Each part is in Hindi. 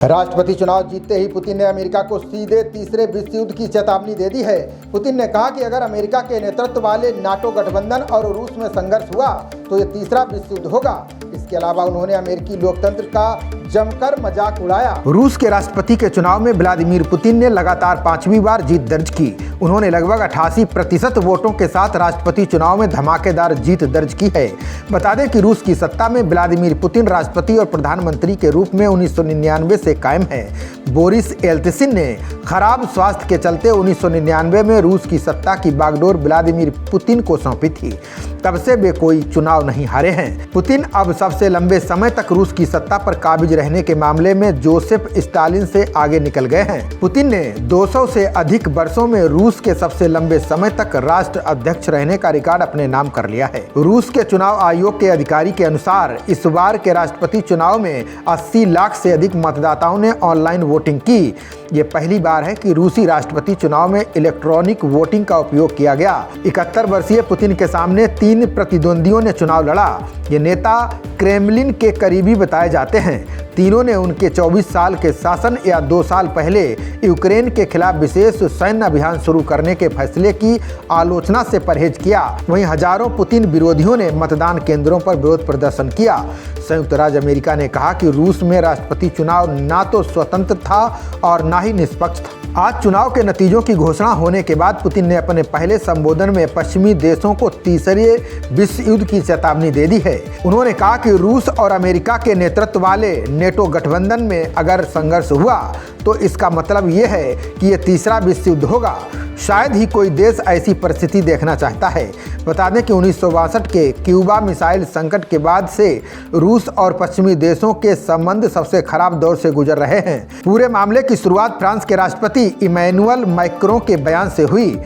राष्ट्रपति चुनाव जीतते ही पुतिन ने अमेरिका को सीधे तीसरे विश्व युद्ध की चेतावनी दे दी है। पुतिन ने कहा कि अगर अमेरिका के नेतृत्व वाले नाटो गठबंधन और रूस में संघर्ष हुआ तो ये तीसरा विश्व युद्ध होगा। इसके अलावा उन्होंने अमेरिकी लोकतंत्र का जमकर मजाक उड़ाया। रूस के राष्ट्रपति के चुनाव में व्लादिमीर पुतिन ने लगातार 5वीं बार जीत दर्ज की। उन्होंने लगभग 88% वोटों के साथ राष्ट्रपति चुनाव में धमाकेदार जीत दर्ज की है। बता दें कि रूस की सत्ता में व्लादिमीर पुतिन राष्ट्रपति और प्रधानमंत्री के रूप में 1999 से कायम है। बोरिस येल्त्सिन ने खराब स्वास्थ्य के चलते 1999 में रूस की सत्ता की बागडोर व्लादिमीर पुतिन को सौंपी थी। तब से वे कोई चुनाव नहीं हारे हैं। पुतिन अब सबसे लंबे समय तक रूस की सत्ता पर काबिज रहने के मामले में जोसेफ स्टालिन से आगे निकल गए हैं। पुतिन ने 200 से अधिक वर्षों में रूस के सबसे लंबे समय तक राष्ट्र अध्यक्ष रहने का रिकॉर्ड अपने नाम कर लिया है। रूस के चुनाव आयोग के अधिकारी के अनुसार इस बार के राष्ट्रपति चुनाव में 80 लाख से अधिक मतदाताओं ने ऑनलाइन वोटिंग की। ये पहली बार है कि रूसी राष्ट्रपति चुनाव में इलेक्ट्रॉनिक वोटिंग का उपयोग किया गया। 71 वर्षीय पुतिन के सामने 3 प्रतिद्वंदियों ने चुनाव लड़ा। ये नेता क्रेमलिन के करीबी बताए जाते हैं। तीनों ने उनके 24 साल के शासन या 2 साल पहले यूक्रेन के खिलाफ विशेष सैन्य अभियान शुरू करने के फैसले की आलोचना से परहेज किया। वहीं हजारों पुतिन विरोधियों ने मतदान केंद्रों पर विरोध प्रदर्शन किया। संयुक्त राज्य अमेरिका ने कहा कि रूस में राष्ट्रपति चुनाव ना तो स्वतंत्र था और ना ही निष्पक्ष था। आज चुनाव के नतीजों की घोषणा होने के बाद पुतिन ने अपने पहले संबोधन में पश्चिमी देशों को तीसरे विश्व युद्ध की चेतावनी दे दी है। उन्होंने कहा कि रूस और अमेरिका के नेतृत्व वाले नेटो गठबंधन में अगर संघर्ष हुआ तो इसका मतलब ये है कि ये तीसरा विश्व युद्ध होगा। शायद ही कोई देश ऐसी परिस्थिति देखना चाहता है। बता दें कि 1962 के क्यूबा मिसाइल संकट के बाद से रूस और पश्चिमी देशों के संबंध सबसे खराब दौर से गुजर रहे हैं। पूरे मामले की शुरुआत फ्रांस के राष्ट्रपति इमैनुअल मैक्रों के बयान से हुई।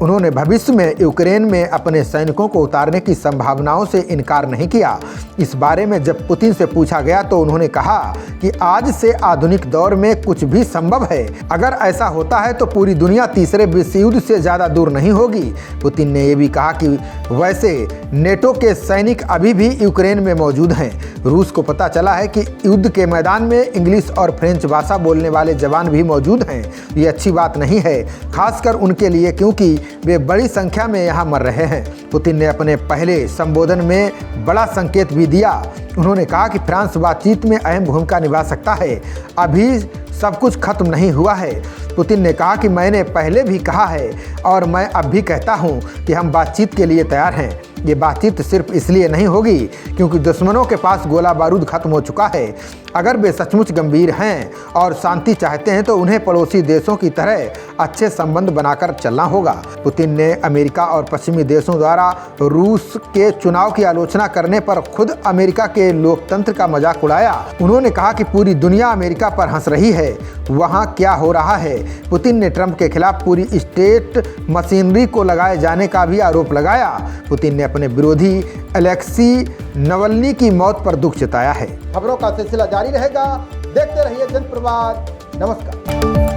उन्होंने भविष्य में यूक्रेन में अपने सैनिकों को उतारने की संभावनाओं से इनकार नहीं किया। इस बारे में जब पुतिन से पूछा गया तो उन्होंने कहा कि आज से आधुनिक दौर में कुछ भी संभव है। अगर ऐसा होता है तो पूरी दुनिया तीसरे विश्व युद्ध से ज़्यादा दूर नहीं होगी। पुतिन ने यह भी कहा कि वैसे नेटो के सैनिक अभी भी यूक्रेन में मौजूद हैं। रूस को पता चला है कि युद्ध के मैदान में इंग्लिश और फ्रेंच भाषा बोलने वाले जवान भी मौजूद हैं। ये अच्छी बात नहीं है, खासकर उनके लिए, क्योंकि वे बड़ी संख्या में यहाँ मर रहे हैं। पुतिन ने अपने पहले संबोधन में बड़ा संकेत भी दिया। उन्होंने कहा कि फ्रांस बातचीत में अहम भूमिका निभा सकता है। अभी सब कुछ खत्म नहीं हुआ है। पुतिन ने कहा कि मैंने पहले भी कहा है और मैं अब भी कहता हूं कि हम बातचीत के लिए तैयार हैं। ये बातचीत सिर्फ इसलिए नहीं होगी क्योंकि दुश्मनों के पास गोला बारूद खत्म हो चुका है। अगर वे सचमुच गंभीर हैं और शांति चाहते हैं तो उन्हें पड़ोसी देशों की तरह अच्छे संबंध बनाकर चलना होगा। पुतिन ने अमेरिका और पश्चिमी देशों द्वारा रूस के चुनाव की आलोचना करने पर खुद अमेरिका के लोकतंत्र का मजाक उड़ाया। उन्होंने कहा कि पूरी दुनिया अमेरिका पर हंस रही है, वहाँ क्या हो रहा है। पुतिन ने ट्रंप के खिलाफ पूरी स्टेट मशीनरी को लगाए जाने का भी आरोप लगाया। पुतिन ने अपने विरोधी अलेक्सी नवल्नी की मौत पर दुख जताया है। खबरों का सिलसिला जारी रहेगा। देखते रहिए जनप्रवाद। नमस्कार।